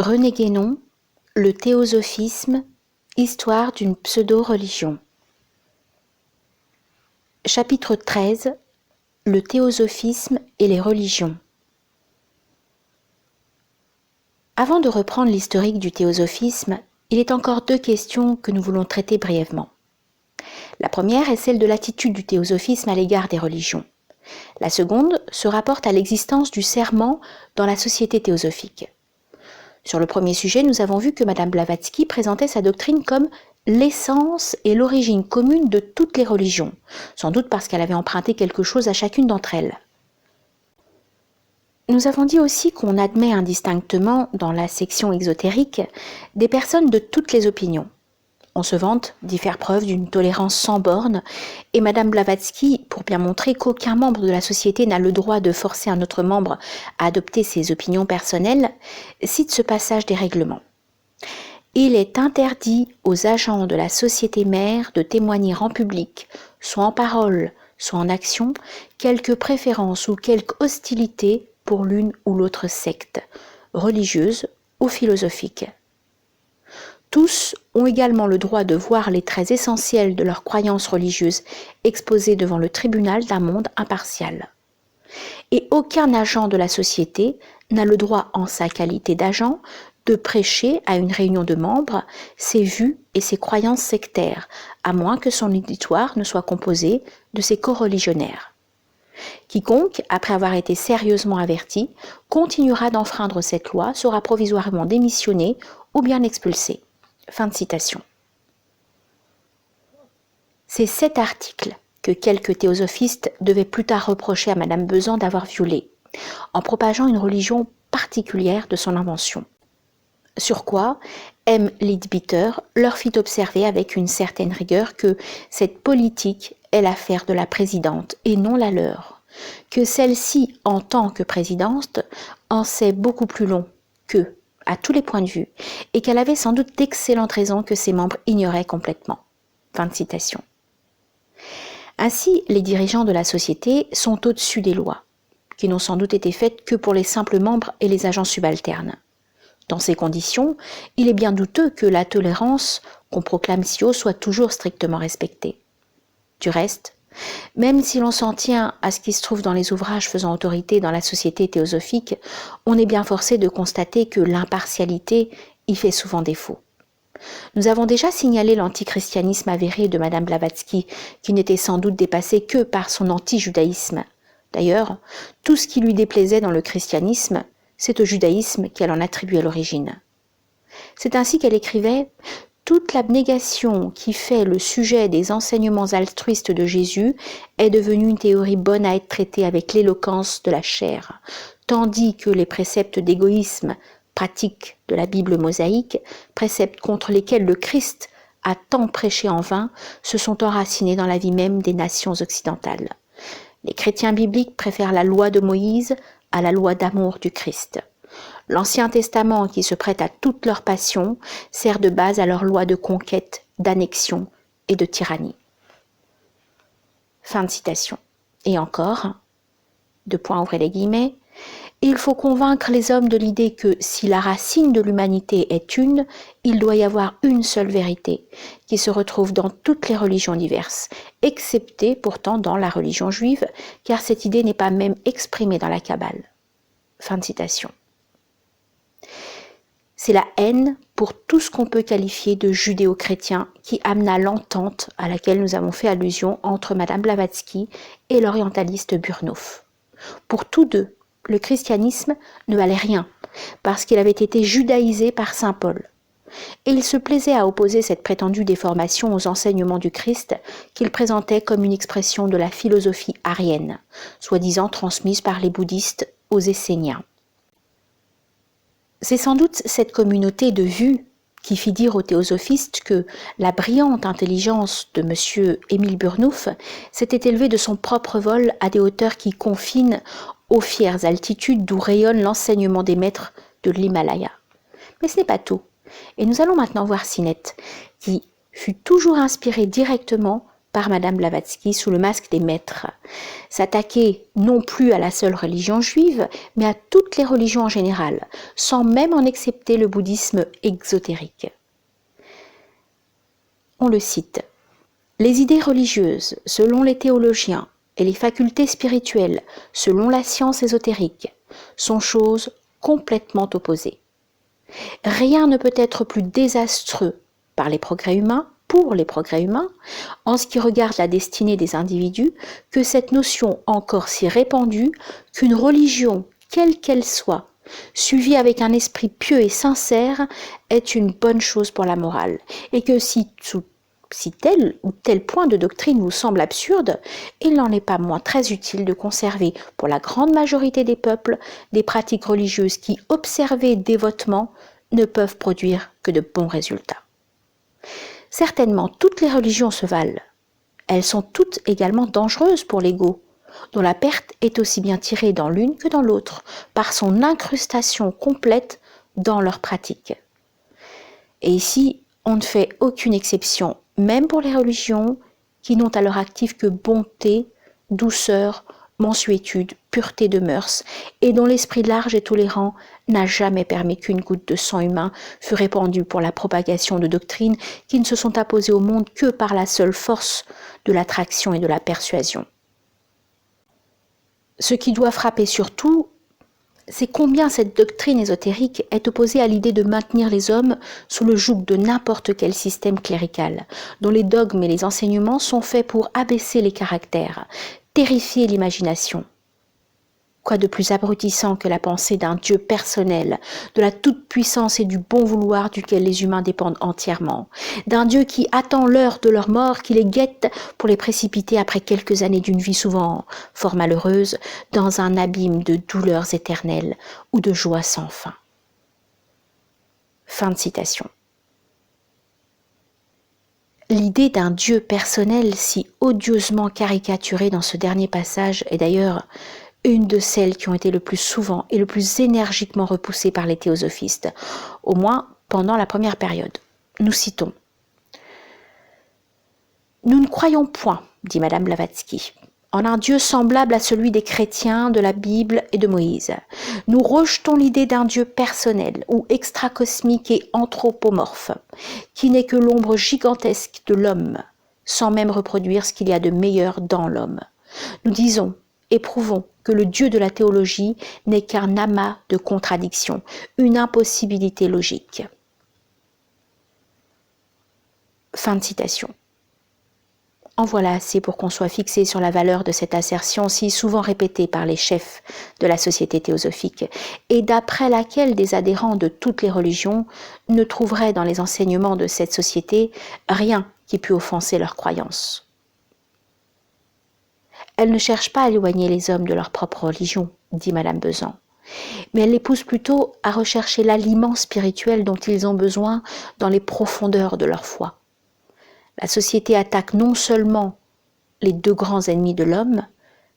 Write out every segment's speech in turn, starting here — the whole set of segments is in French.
René Guénon, le théosophisme, histoire d'une pseudo-religion. Chapitre 13, le théosophisme et les religions. Avant de reprendre l'historique du théosophisme, il est encore deux questions que nous voulons traiter brièvement. La première est celle de l'attitude du théosophisme à l'égard des religions. La seconde se rapporte à l'existence du serment dans la société théosophique. Sur le premier sujet, nous avons vu que Madame Blavatsky présentait sa doctrine comme l'essence et l'origine commune de toutes les religions, sans doute parce qu'elle avait emprunté quelque chose à chacune d'entre elles. Nous avons dit aussi qu'on admet indistinctement, dans la section exotérique, des personnes de toutes les opinions. On se vante d'y faire preuve d'une tolérance sans bornes, et Madame Blavatsky, pour bien montrer qu'aucun membre de la société n'a le droit de forcer un autre membre à adopter ses opinions personnelles, cite ce passage des règlements. Il est interdit aux agents de la société mère de témoigner en public, soit en parole, soit en action, quelque préférence ou quelque hostilité pour l'une ou l'autre secte, religieuse ou philosophique. Tous ont également le droit de voir les traits essentiels de leurs croyances religieuses exposés devant le tribunal d'un monde impartial. Et aucun agent de la société n'a le droit, en sa qualité d'agent, de prêcher à une réunion de membres ses vues et ses croyances sectaires, à moins que son auditoire ne soit composé de ses coreligionnaires. Quiconque, après avoir été sérieusement averti, continuera d'enfreindre cette loi sera provisoirement démissionné ou bien expulsé. Fin de citation. C'est cet article que quelques théosophistes devaient plus tard reprocher à Madame Besant d'avoir violé, en propageant une religion particulière de son invention. Sur quoi, M. Leadbeater leur fit observer avec une certaine rigueur que cette politique est l'affaire de la présidente et non la leur, que celle-ci, en tant que présidente, en sait beaucoup plus long qu'eux, à tous les points de vue, et qu'elle avait sans doute d'excellentes raisons que ses membres ignoraient complètement. Fin de citation. Ainsi, les dirigeants de la société sont au-dessus des lois, qui n'ont sans doute été faites que pour les simples membres et les agents subalternes. Dans ces conditions, il est bien douteux que la tolérance qu'on proclame si haut soit toujours strictement respectée. Du reste, même si l'on s'en tient à ce qui se trouve dans les ouvrages faisant autorité dans la société théosophique, on est bien forcé de constater que l'impartialité y fait souvent défaut. Nous avons déjà signalé l'antichristianisme avéré de Madame Blavatsky, qui n'était sans doute dépassé que par son anti-judaïsme. D'ailleurs, tout ce qui lui déplaisait dans le christianisme, c'est au judaïsme qu'elle en attribuait l'origine. C'est ainsi qu'elle écrivait « Toute l'abnégation qui fait le sujet des enseignements altruistes de Jésus est devenue une théorie bonne à être traitée avec l'éloquence de la chair, tandis que les préceptes d'égoïsme pratiques de la Bible mosaïque, préceptes contre lesquels le Christ a tant prêché en vain, se sont enracinés dans la vie même des nations occidentales. Les chrétiens bibliques préfèrent la loi de Moïse à la loi d'amour du Christ. L'Ancien Testament, qui se prête à toutes leurs passions, sert de base à leur loi de conquête, d'annexion et de tyrannie. » Fin de citation. Et encore, deux points ouvrez les guillemets, il faut convaincre les hommes de l'idée que si la racine de l'humanité est une, il doit y avoir une seule vérité, qui se retrouve dans toutes les religions diverses, excepté pourtant dans la religion juive, car cette idée n'est pas même exprimée dans la Kabbale. Fin de citation. C'est la haine pour tout ce qu'on peut qualifier de judéo-chrétien qui amena l'entente à laquelle nous avons fait allusion entre Madame Blavatsky et l'orientaliste Burnouf. Pour tous deux, le christianisme ne valait rien, parce qu'il avait été judaïsé par saint Paul. Et il se plaisait à opposer cette prétendue déformation aux enseignements du Christ qu'il présentait comme une expression de la philosophie arienne, soi-disant transmise par les bouddhistes aux Esséniens. C'est sans doute cette communauté de vues qui fit dire aux théosophistes que la brillante intelligence de M. Émile Burnouf s'était élevée de son propre vol à des hauteurs qui confinent aux fières altitudes d'où rayonne l'enseignement des maîtres de l'Himalaya. Mais ce n'est pas tout, et nous allons maintenant voir Sinnett, qui fut toujours inspiré directement par Madame Blavatsky sous le masque des maîtres. S'attaquer non plus à la seule religion juive, mais à toutes les religions en général, sans même en accepter le bouddhisme exotérique. On le cite. Les idées religieuses, selon les théologiens, et les facultés spirituelles, selon la science ésotérique, sont choses complètement opposées. Rien ne peut être plus désastreux pour les progrès humains, en ce qui regarde la destinée des individus, que cette notion encore si répandue qu'une religion, quelle qu'elle soit, suivie avec un esprit pieux et sincère, est une bonne chose pour la morale, et que si tel ou tel point de doctrine vous semble absurde, il n'en est pas moins très utile de conserver pour la grande majorité des peuples des pratiques religieuses qui, observées dévotement, ne peuvent produire que de bons résultats. Certainement, toutes les religions se valent. Elles sont toutes également dangereuses pour l'ego, dont la perte est aussi bien tirée dans l'une que dans l'autre, par son incrustation complète dans leurs pratiques. Et ici, on ne fait aucune exception, même pour les religions qui n'ont à leur actif que bonté, douceur, mansuétude, pureté de mœurs, et dont l'esprit large et tolérant n'a jamais permis qu'une goutte de sang humain fût répandue pour la propagation de doctrines qui ne se sont apposées au monde que par la seule force de l'attraction et de la persuasion. Ce qui doit frapper surtout, c'est combien cette doctrine ésotérique est opposée à l'idée de maintenir les hommes sous le joug de n'importe quel système clérical, dont les dogmes et les enseignements sont faits pour abaisser les caractères, terrifier l'imagination. Quoi de plus abrutissant que la pensée d'un Dieu personnel, de la toute-puissance et du bon vouloir duquel les humains dépendent entièrement, d'un Dieu qui attend l'heure de leur mort, qui les guette pour les précipiter après quelques années d'une vie souvent fort malheureuse, dans un abîme de douleurs éternelles ou de joie sans fin. Fin de citation. L'idée d'un Dieu personnel si odieusement caricaturée dans ce dernier passage est d'ailleurs une de celles qui ont été le plus souvent et le plus énergiquement repoussées par les théosophistes, au moins pendant la première période. Nous citons. « Nous ne croyons point, dit Madame Blavatsky, en un Dieu semblable à celui des chrétiens, de la Bible et de Moïse. Nous rejetons l'idée d'un Dieu personnel ou extracosmique et anthropomorphe, qui n'est que l'ombre gigantesque de l'homme, sans même reproduire ce qu'il y a de meilleur dans l'homme. Nous disons, éprouvons que le Dieu de la théologie n'est qu'un amas de contradictions, une impossibilité logique. » Fin de citation. En voilà assez pour qu'on soit fixé sur la valeur de cette assertion si souvent répétée par les chefs de la société théosophique et d'après laquelle des adhérents de toutes les religions ne trouveraient dans les enseignements de cette société rien qui pût offenser leurs croyances. Elle ne cherche pas à éloigner les hommes de leur propre religion, dit Madame Besan, mais elle les pousse plutôt à rechercher l'aliment spirituel dont ils ont besoin dans les profondeurs de leur foi. La société attaque non seulement les deux grands ennemis de l'homme,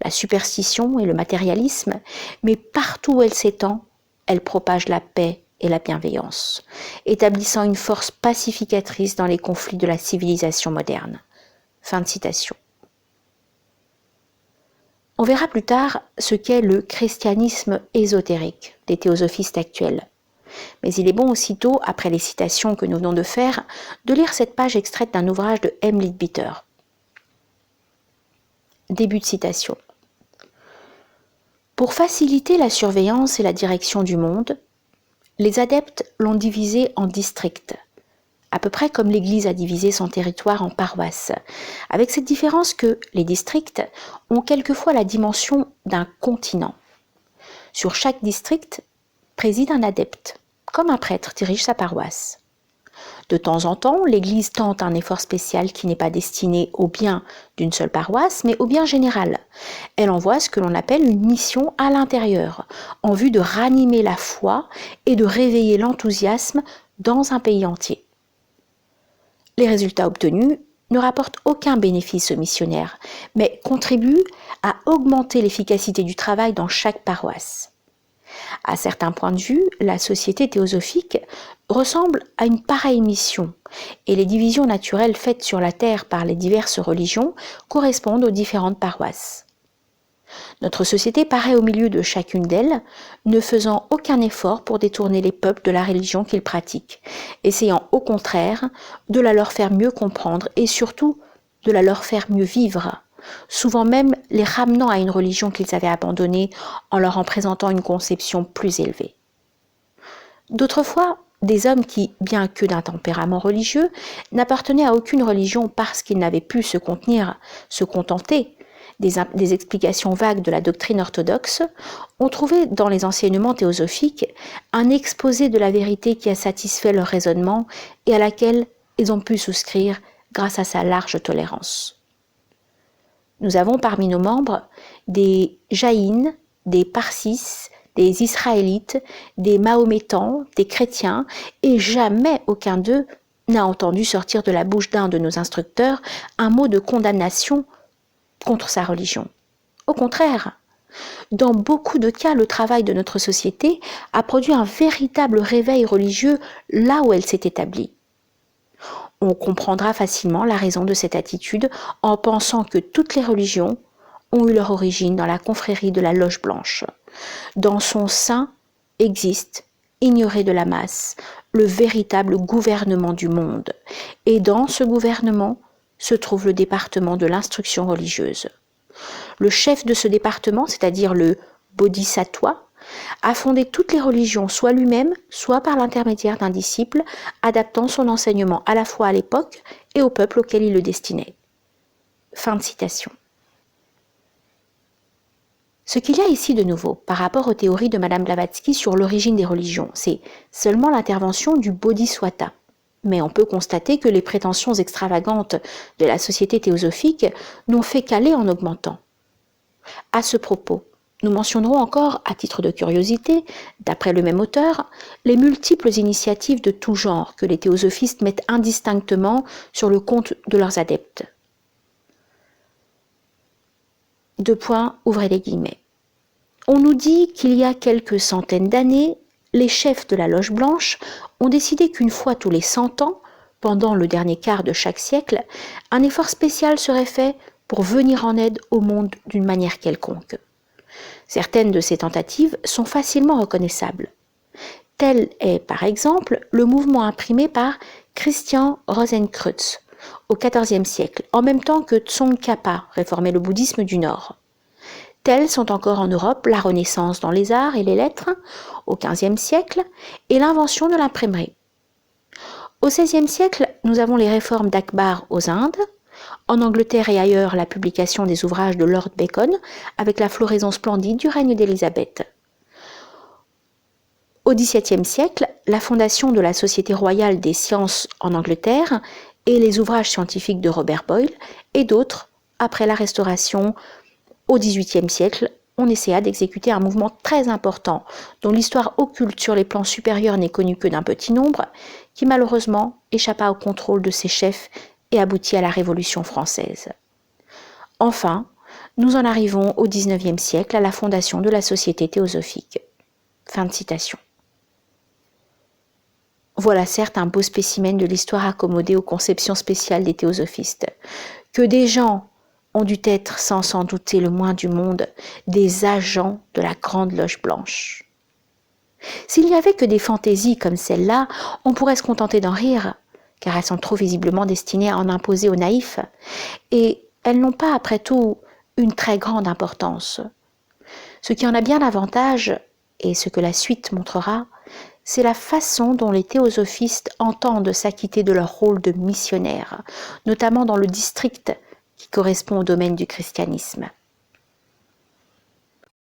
la superstition et le matérialisme, mais partout où elle s'étend, elle propage la paix et la bienveillance, établissant une force pacificatrice dans les conflits de la civilisation moderne. Fin de citation. On verra plus tard ce qu'est le christianisme ésotérique des théosophistes actuels. Mais il est bon aussitôt, après les citations que nous venons de faire, de lire cette page extraite d'un ouvrage de M. Leadbeater. Début de citation. Pour faciliter la surveillance et la direction du monde, les adeptes l'ont divisé en districts, à peu près comme l'Église a divisé son territoire en paroisses, avec cette différence que les districts ont quelquefois la dimension d'un continent. Sur chaque district préside un adepte, comme un prêtre dirige sa paroisse. De temps en temps, l'Église tente un effort spécial qui n'est pas destiné au bien d'une seule paroisse, mais au bien général. Elle envoie ce que l'on appelle une mission à l'intérieur, en vue de ranimer la foi et de réveiller l'enthousiasme dans un pays entier. Les résultats obtenus ne rapportent aucun bénéfice aux missionnaires, mais contribuent à augmenter l'efficacité du travail dans chaque paroisse. À certains points de vue, la société théosophique ressemble à une pareille mission, et les divisions naturelles faites sur la terre par les diverses religions correspondent aux différentes paroisses. Notre société paraît au milieu de chacune d'elles, ne faisant aucun effort pour détourner les peuples de la religion qu'ils pratiquent, essayant au contraire de la leur faire mieux comprendre et surtout de la leur faire mieux vivre, souvent même les ramenant à une religion qu'ils avaient abandonnée en leur en présentant une conception plus élevée. D'autres fois, des hommes qui, bien que d'un tempérament religieux, n'appartenaient à aucune religion parce qu'ils n'avaient pu se contenter des explications vagues de la doctrine orthodoxe, ont trouvé dans les enseignements théosophiques un exposé de la vérité qui a satisfait leur raisonnement et à laquelle ils ont pu souscrire grâce à sa large tolérance. Nous avons parmi nos membres des jaïnes, des parsis, des israélites, des mahométans, des chrétiens, et jamais aucun d'eux n'a entendu sortir de la bouche d'un de nos instructeurs un mot de condamnation contre sa religion. Au contraire, dans beaucoup de cas, le travail de notre société a produit un véritable réveil religieux là où elle s'est établie. On comprendra facilement la raison de cette attitude en pensant que toutes les religions ont eu leur origine dans la confrérie de la Loge Blanche. Dans son sein existe, ignoré de la masse, le véritable gouvernement du monde. Et dans ce gouvernement se trouve le département de l'instruction religieuse. Le chef de ce département, c'est-à-dire le Bodhisattva, a fondé toutes les religions, soit lui-même, soit par l'intermédiaire d'un disciple, adaptant son enseignement à la fois à l'époque et au peuple auquel il le destinait. Fin de citation. Ce qu'il y a ici de nouveau par rapport aux théories de Madame Blavatsky sur l'origine des religions, c'est seulement l'intervention du Bodhisattva. Mais on peut constater que les prétentions extravagantes de la société théosophique n'ont fait qu'aller en augmentant. À ce propos, nous mentionnerons encore, à titre de curiosité, d'après le même auteur, les multiples initiatives de tout genre que les théosophistes mettent indistinctement sur le compte de leurs adeptes. Ouvrez les guillemets. On nous dit qu'il y a quelques centaines d'années, les chefs de la Loge Blanche ont décidé qu'une fois tous les 100 ans, pendant le dernier quart de chaque siècle, un effort spécial serait fait pour venir en aide au monde d'une manière quelconque. Certaines de ces tentatives sont facilement reconnaissables. Tel est, par exemple, le mouvement imprimé par Christian Rosenkreuz au XIVe siècle, en même temps que Tsongkhapa réformait le bouddhisme du Nord. Telles sont encore en Europe la Renaissance dans les arts et les lettres, au XVe siècle, et l'invention de l'imprimerie. Au XVIe siècle, nous avons les réformes d'Akbar aux Indes, en Angleterre et ailleurs la publication des ouvrages de Lord Bacon, avec la floraison splendide du règne d'Élisabeth. Au XVIIe siècle, la fondation de la Société royale des sciences en Angleterre et les ouvrages scientifiques de Robert Boyle, et d'autres, après la Restauration. Au XVIIIe siècle, on essaya d'exécuter un mouvement très important, dont l'histoire occulte sur les plans supérieurs n'est connue que d'un petit nombre, qui malheureusement échappa au contrôle de ses chefs et aboutit à la Révolution française. Enfin, nous en arrivons au XIXe siècle à la fondation de la Société théosophique. Fin de citation. Voilà certes un beau spécimen de l'histoire accommodée aux conceptions spéciales des théosophistes. Que des gens ont dû être, sans s'en douter le moins du monde, des agents de la Grande Loge Blanche. S'il n'y avait que des fantaisies comme celle-là, on pourrait se contenter d'en rire, car elles sont trop visiblement destinées à en imposer aux naïfs, et elles n'ont pas, après tout, une très grande importance. Ce qui en a bien l'avantage, et ce que la suite montrera, c'est la façon dont les théosophistes entendent s'acquitter de leur rôle de missionnaires, notamment dans le district qui correspond au domaine du christianisme.